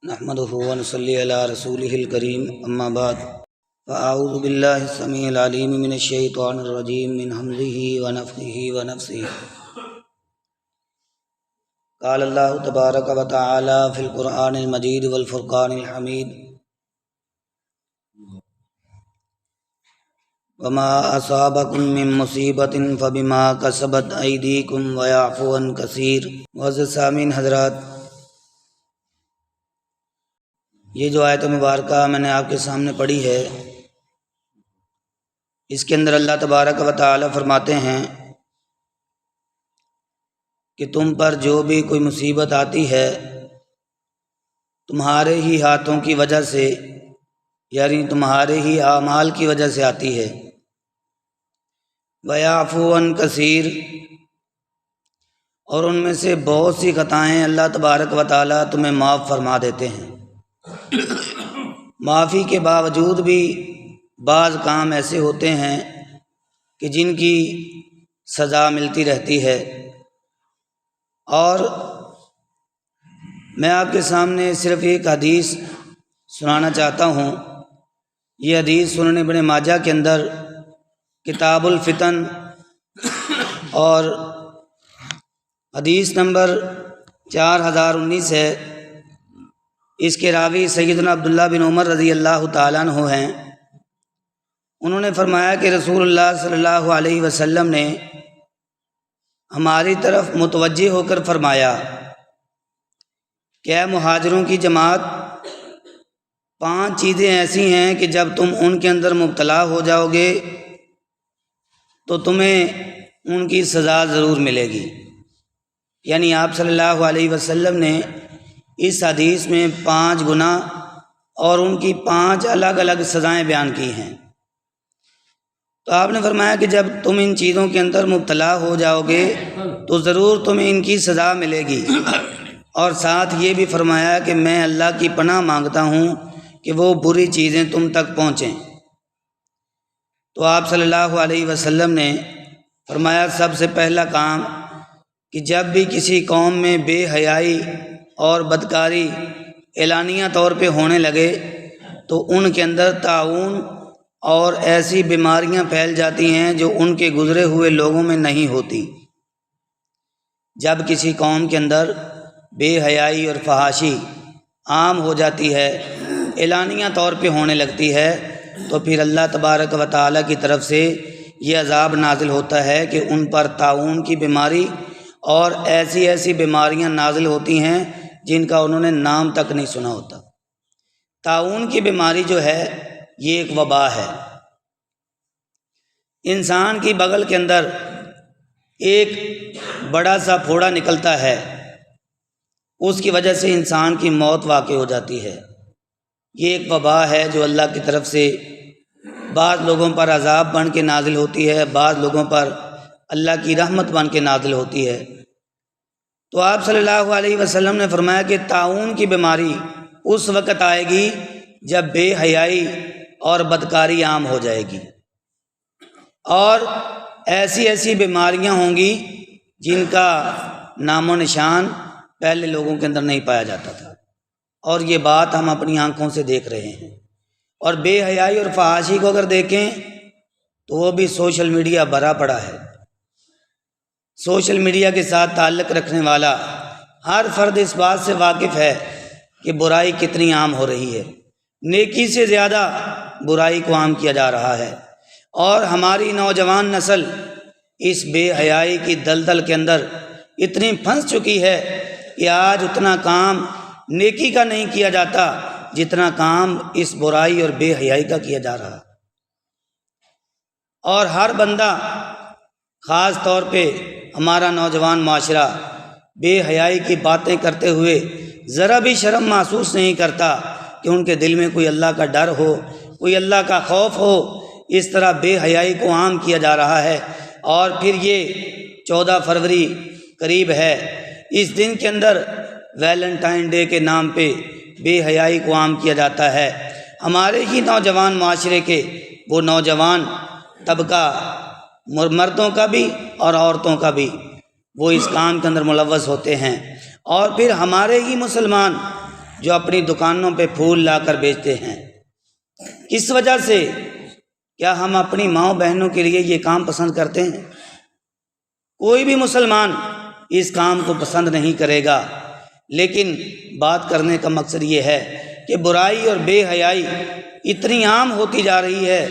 نحمده ونصلي على رسوله الكريم اما بعد فاعوذ بالله السميع العليم من الشيطان الرجيم من همزه ونفخه ونفثه قال الله تبارك وتعالى في القرآن المجيد والفرقان الحميد وما أصابكم من مصیبۃ فبما کسبت ایدیکم ویعفو عن کثیر۔ معزز سامعین حضرات، یہ جو آیت مبارکہ میں نے آپ کے سامنے پڑھی ہے، اس کے اندر اللہ تبارک و تعالی فرماتے ہیں کہ تم پر جو بھی کوئی مصیبت آتی ہے تمہارے ہی ہاتھوں کی وجہ سے، یعنی تمہارے ہی اعمال کی وجہ سے آتی ہے۔ وَيَعْفُو عَنْ کثیر، اور ان میں سے بہت سی خطائیں اللہ تبارک و تعالی تمہیں معاف فرما دیتے ہیں۔ معافی کے باوجود بھی بعض کام ایسے ہوتے ہیں کہ جن کی سزا ملتی رہتی ہے، اور میں آپ کے سامنے صرف ایک حدیث سنانا چاہتا ہوں۔ یہ حدیث سنن ابن ماجہ کے اندر کتاب الفتن اور حدیث نمبر 4019 ہے۔ اس کے راوی سیدنا عبداللہ بن عمر رضی اللہ تعالیٰ عنہ ہیں۔ انہوں نے فرمایا کہ رسول اللہ صلی اللہ علیہ وسلم نے ہماری طرف متوجہ ہو کر فرمایا کہ اے مہاجروں کی جماعت، 5 چیزیں ایسی ہیں کہ جب تم ان کے اندر مبتلا ہو جاؤ گے تو تمہیں ان کی سزا ضرور ملے گی۔ یعنی آپ صلی اللہ علیہ وسلم نے اس حدیث میں 5 گناہ اور ان کی 5 الگ الگ سزائیں بیان کی ہیں۔ تو آپ نے فرمایا کہ جب تم ان چیزوں کے اندر مبتلا ہو جاؤ گے تو ضرور تمہیں ان کی سزا ملے گی، اور ساتھ یہ بھی فرمایا کہ میں اللہ کی پناہ مانگتا ہوں کہ وہ بری چیزیں تم تک پہنچیں۔ تو آپ صلی اللہ علیہ وسلم نے فرمایا سب سے پہلا کام کہ جب بھی کسی قوم میں بے حیائی اور بدکاری اعلانیہ طور پہ ہونے لگے تو ان کے اندر طاعون اور ایسی بیماریاں پھیل جاتی ہیں جو ان کے گزرے ہوئے لوگوں میں نہیں ہوتی۔ جب کسی قوم کے اندر بے حیائی اور فحاشی عام ہو جاتی ہے، اعلانیہ طور پہ ہونے لگتی ہے، تو پھر اللہ تبارک و تعالیٰ کی طرف سے یہ عذاب نازل ہوتا ہے کہ ان پر طاعون کی بیماری اور ایسی ایسی بیماریاں نازل ہوتی ہیں جن کا انہوں نے نام تک نہیں سنا ہوتا۔ طاعون کی بیماری جو ہے یہ ایک وبا ہے۔ انسان کی بغل کے اندر ایک بڑا سا پھوڑا نکلتا ہے، اس کی وجہ سے انسان کی موت واقع ہو جاتی ہے۔ یہ ایک وبا ہے جو اللہ کی طرف سے بعض لوگوں پر عذاب بن کے نازل ہوتی ہے، بعض لوگوں پر اللہ کی رحمت بن کے نازل ہوتی ہے۔ تو آپ صلی اللہ علیہ وسلم نے فرمایا کہ طاعون کی بیماری اس وقت آئے گی جب بے حیائی اور بدکاری عام ہو جائے گی، اور ایسی ایسی بیماریاں ہوں گی جن کا نام و نشان پہلے لوگوں کے اندر نہیں پایا جاتا تھا، اور یہ بات ہم اپنی آنکھوں سے دیکھ رہے ہیں۔ اور بے حیائی اور فحاشی کو اگر دیکھیں تو وہ بھی سوشل میڈیا بھرا پڑا ہے۔ سوشل میڈیا کے ساتھ تعلق رکھنے والا ہر فرد اس بات سے واقف ہے کہ برائی کتنی عام ہو رہی ہے، نیکی سے زیادہ برائی کو عام کیا جا رہا ہے، اور ہماری نوجوان نسل اس بے حیائی کی دلدل کے اندر اتنی پھنس چکی ہے کہ آج اتنا کام نیکی کا نہیں کیا جاتا جتنا کام اس برائی اور بے حیائی کا کیا جا رہا۔ اور ہر بندہ، خاص طور پہ ہمارا نوجوان معاشرہ، بے حیائی کی باتیں کرتے ہوئے ذرا بھی شرم محسوس نہیں کرتا کہ ان کے دل میں کوئی اللہ کا ڈر ہو، کوئی اللہ کا خوف ہو۔ اس طرح بے حیائی کو عام کیا جا رہا ہے۔ اور پھر یہ 14 فروری قریب ہے، اس دن کے اندر ویلنٹائن ڈے کے نام پہ بے حیائی کو عام کیا جاتا ہے۔ ہمارے ہی نوجوان معاشرے کے وہ نوجوان طبقہ، مردوں کا بھی اور عورتوں کا بھی، وہ اس کام کے اندر ملوث ہوتے ہیں۔ اور پھر ہمارے ہی مسلمان جو اپنی دکانوں پہ پھول لا کر بیچتے ہیں۔ کس وجہ سے؟ کیا ہم اپنی ماؤں بہنوں کے لیے یہ کام پسند کرتے ہیں؟ کوئی بھی مسلمان اس کام کو پسند نہیں کرے گا، لیکن بات کرنے کا مقصد یہ ہے کہ برائی اور بے حیائی اتنی عام ہوتی جا رہی ہے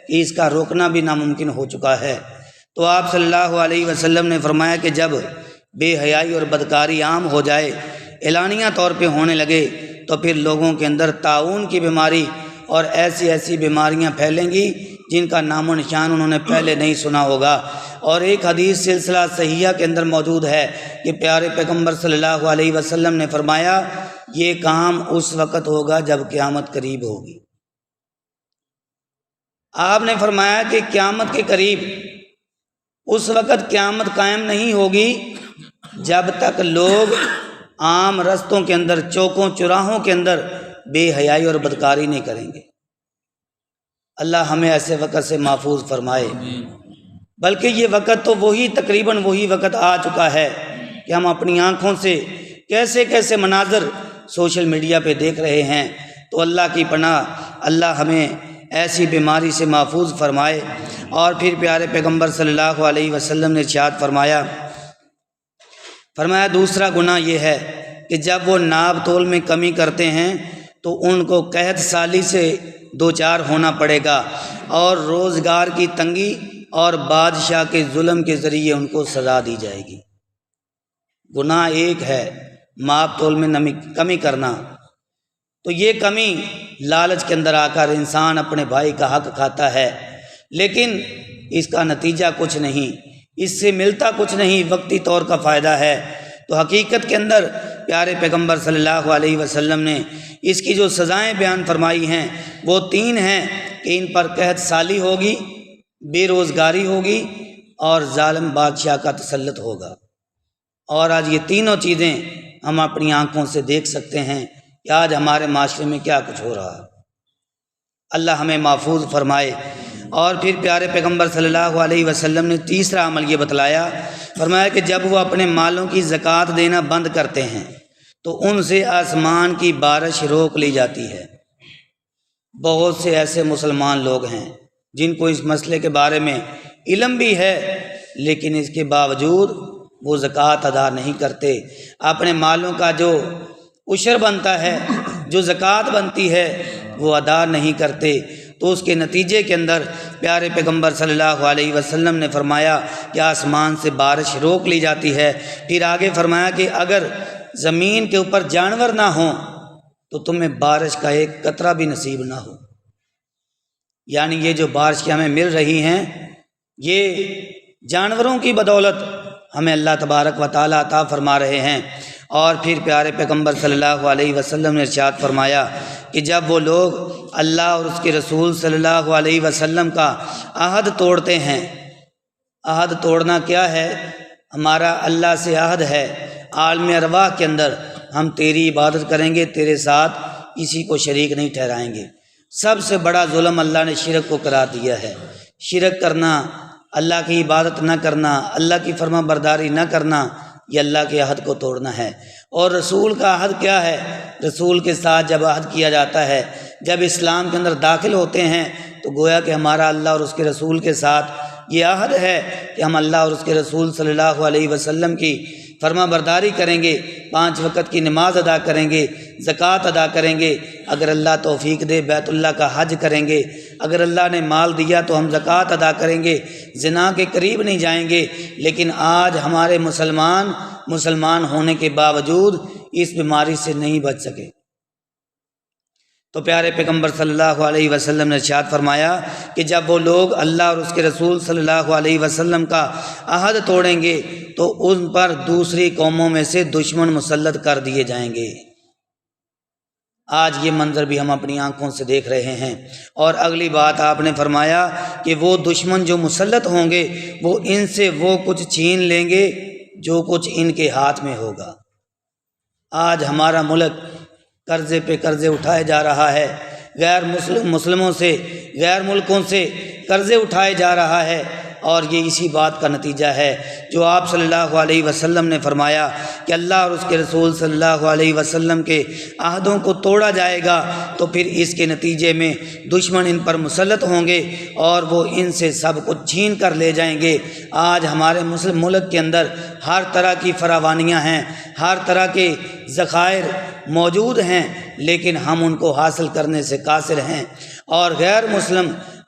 کہ اس کا روکنا بھی ناممکن ہو چکا ہے۔ تو آپ صلی اللہ علیہ وسلم نے فرمایا کہ جب بے حیائی اور بدکاری عام ہو جائے، اعلانیہ طور پہ ہونے لگے، تو پھر لوگوں کے اندر طاعون کی بیماری اور ایسی بیماریاں پھیلیں گی جن کا نام و نشان انہوں نے پہلے نہیں سنا ہوگا۔ اور ایک حدیث سلسلہ صحیحہ کے اندر موجود ہے کہ پیارے پیغمبر صلی اللہ علیہ وسلم نے فرمایا یہ کام اس وقت ہوگا جب قیامت قریب ہوگی۔ آپ نے فرمایا کہ قیامت کے قریب، اس وقت قیامت قائم نہیں ہوگی جب تک لوگ عام رستوں کے اندر، چوکوں چراہوں کے اندر بے حیائی اور بدکاری نہیں کریں گے۔ اللہ ہمیں ایسے وقت سے محفوظ فرمائے۔ بلکہ یہ وقت تو تقریباً وہی وقت آ چکا ہے کہ ہم اپنی آنکھوں سے کیسے مناظر سوشل میڈیا پہ دیکھ رہے ہیں۔ تو اللہ کی پناہ، اللہ ہمیں ایسی بیماری سے محفوظ فرمائے۔ اور پھر پیارے پیغمبر صلی اللہ علیہ وسلم نے ارشاد فرمایا دوسرا گناہ یہ ہے کہ جب وہ ناپ تول میں کمی کرتے ہیں تو ان کو قحط سالی سے دوچار ہونا پڑے گا، اور روزگار کی تنگی اور بادشاہ کے ظلم کے ذریعے ان کو سزا دی جائے گی۔ گناہ ایک ہے ماپ تول میں کمی کرنا، تو یہ کمی لالچ کے اندر آ کر انسان اپنے بھائی کا حق کھاتا ہے، لیکن اس کا نتیجہ کچھ نہیں، اس سے ملتا کچھ نہیں، وقتی طور کا فائدہ ہے۔ تو حقیقت کے اندر پیارے پیغمبر صلی اللہ علیہ وسلم نے اس کی جو سزائیں بیان فرمائی ہیں وہ 3 ہیں کہ ان پر قحط سالی ہوگی، بے روزگاری ہوگی اور ظالم بادشاہ کا تسلط ہوگا۔ اور آج یہ تینوں چیزیں ہم اپنی آنکھوں سے دیکھ سکتے ہیں کہ آج ہمارے معاشرے میں کیا کچھ ہو رہا ہے۔ اللہ ہمیں محفوظ فرمائے۔ اور پھر پیارے پیغمبر صلی اللہ علیہ وسلم نے تیسرا عمل یہ بتلایا، فرمایا کہ جب وہ اپنے مالوں کی زکوٰۃ دینا بند کرتے ہیں تو ان سے آسمان کی بارش روک لی جاتی ہے۔ بہت سے ایسے مسلمان لوگ ہیں جن کو اس مسئلے کے بارے میں علم بھی ہے، لیکن اس کے باوجود وہ زکوٰۃ ادا نہیں کرتے۔ اپنے مالوں کا جو عشر بنتا ہے، جو زکوٰۃ بنتی ہے، وہ ادا نہیں کرتے۔ تو اس کے نتیجے کے اندر پیارے پیغمبر صلی اللہ علیہ وسلم نے فرمایا کہ آسمان سے بارش روک لی جاتی ہے۔ پھر آگے فرمایا کہ اگر زمین کے اوپر جانور نہ ہوں تو تمہیں بارش کا ایک قطرہ بھی نصیب نہ ہو۔ یعنی یہ جو بارش کی ہمیں مل رہی ہیں، یہ جانوروں کی بدولت ہمیں اللہ تبارک و تعالیٰ عطا فرما رہے ہیں۔ اور پھر پیارے پیغمبر صلی اللہ علیہ وسلم نے ارشاد فرمایا کہ جب وہ لوگ اللہ اور اس کے رسول صلی اللہ علیہ وسلم کا عہد توڑتے ہیں، عہد توڑنا کیا ہے؟ ہمارا اللہ سے عہد ہے، عالم ارواح کے اندر ہم تیری عبادت کریں گے، تیرے ساتھ کسی کو شریک نہیں ٹھہرائیں گے۔ سب سے بڑا ظلم اللہ نے شرک کو قرار دیا ہے۔ شرک کرنا، اللہ کی عبادت نہ کرنا، اللہ کی فرما برداری نہ کرنا، یہ اللہ کے عہد کو توڑنا ہے۔ اور رسول کا عہد کیا ہے؟ رسول کے ساتھ جب عہد کیا جاتا ہے، جب اسلام کے اندر داخل ہوتے ہیں، تو گویا کہ ہمارا اللہ اور اس کے رسول کے ساتھ یہ عہد ہے کہ ہم اللہ اور اس کے رسول صلی اللہ علیہ وسلم کی فرما برداری کریں گے، 5 وقت کی نماز ادا کریں گے، زکوٰۃ ادا کریں گے، اگر اللہ توفیق دے بیت اللہ کا حج کریں گے، اگر اللہ نے مال دیا تو ہم زکوٰۃ ادا کریں گے، زنا کے قریب نہیں جائیں گے۔ لیکن آج ہمارے مسلمان ہونے کے باوجود اس بیماری سے نہیں بچ سکے۔ تو پیارے پیغمبر صلی اللہ علیہ وسلم نے ارشاد فرمایا کہ جب وہ لوگ اللہ اور اس کے رسول صلی اللہ علیہ وسلم کا عہد توڑیں گے تو ان پر دوسری قوموں میں سے دشمن مسلط کر دیے جائیں گے۔ آج یہ منظر بھی ہم اپنی آنکھوں سے دیکھ رہے ہیں۔ اور اگلی بات آپ نے فرمایا کہ وہ دشمن جو مسلط ہوں گے وہ ان سے وہ کچھ چھین لیں گے جو کچھ ان کے ہاتھ میں ہوگا۔ آج ہمارا ملک قرضے پہ قرضے اٹھائے جا رہا ہے، غیر مسلموں سے، غیر ملکوں سے قرضے اٹھائے جا رہا ہے، اور یہ اسی بات کا نتیجہ ہے جو آپ صلی اللہ علیہ وسلم نے فرمایا کہ اللہ اور اس کے رسول صلی اللہ علیہ وسلم کے عہدوں کو توڑا جائے گا تو پھر اس کے نتیجے میں دشمن ان پر مسلط ہوں گے اور وہ ان سے سب کچھ چھین کر لے جائیں گے۔ آج ہمارے مسلم ملک کے اندر ہر طرح کی فراوانیاں ہیں، ہر طرح کے ذخائر موجود ہیں، لیکن ہم ان کو حاصل کرنے سے قاصر ہیں، اور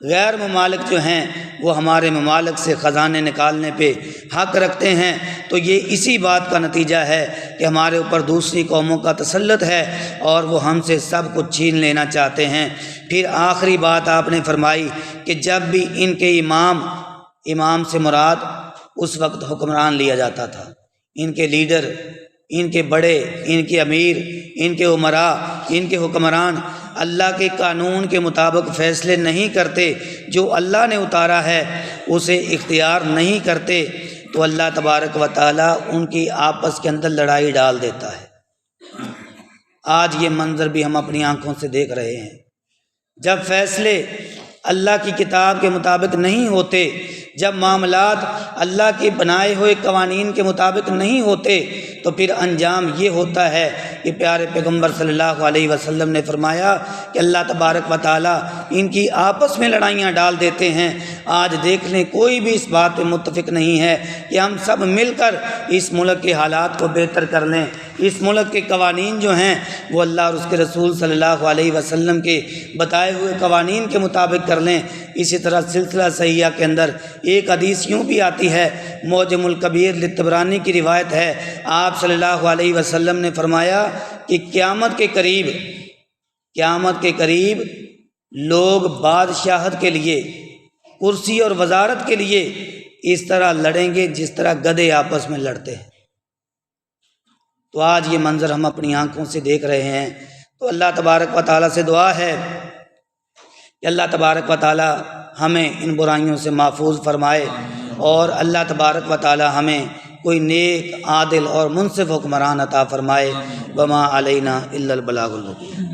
غیر ممالک جو ہیں وہ ہمارے ممالک سے خزانے نکالنے پہ حق رکھتے ہیں۔ تو یہ اسی بات کا نتیجہ ہے کہ ہمارے اوپر دوسری قوموں کا تسلط ہے اور وہ ہم سے سب کچھ چھین لینا چاہتے ہیں۔ پھر آخری بات آپ نے فرمائی کہ جب بھی ان کے امام سے مراد اس وقت حکمران لیا جاتا تھا، ان کے لیڈر، ان کے بڑے، ان کے امیر، ان کے امراء، ان کے حکمران اللہ کے قانون کے مطابق فیصلے نہیں کرتے، جو اللہ نے اتارا ہے اسے اختیار نہیں کرتے، تو اللہ تبارک و تعالیٰ ان کی آپس کے اندر لڑائی ڈال دیتا ہے۔ آج یہ منظر بھی ہم اپنی آنکھوں سے دیکھ رہے ہیں۔ جب فیصلے اللہ کی کتاب کے مطابق نہیں ہوتے، جب معاملات اللہ کے بنائے ہوئے قوانین کے مطابق نہیں ہوتے، تو پھر انجام یہ ہوتا ہے کہ پیارے پیغمبر صلی اللہ علیہ وسلم نے فرمایا کہ اللہ تبارک و تعالیٰ ان کی آپس میں لڑائیاں ڈال دیتے ہیں۔ آج دیکھ لیں کوئی بھی اس بات پہ متفق نہیں ہے کہ ہم سب مل کر اس ملک کے حالات کو بہتر کر لیں، اس ملک کے قوانین جو ہیں وہ اللہ اور اس کے رسول صلی اللہ علیہ وسلم کے بتائے ہوئے قوانین کے مطابق کر لیں۔ اسی طرح سلسلہ صحیحہ کے اندر ایک حدیث یوں بھی آتی ہے، معجم الکبیر لطبرانی کی روایت ہے، آپ صلی اللہ علیہ وسلم نے فرمایا کہ قیامت کے قریب لوگ بادشاہت کے لیے، کرسی اور وزارت کے لیے اس طرح لڑیں گے جس طرح گدھے آپس میں لڑتے ہیں۔ تو آج یہ منظر ہم اپنی آنکھوں سے دیکھ رہے ہیں۔ تو اللہ تبارک و تعالیٰ سے دعا ہے کہ اللہ تبارک و تعالیٰ ہمیں ان برائیوں سے محفوظ فرمائے، اور اللہ تبارک و تعالیٰ ہمیں کوئی نیک، عادل اور منصف حکمران عطا فرمائے۔ وما علینا الا البلاغ المبین۔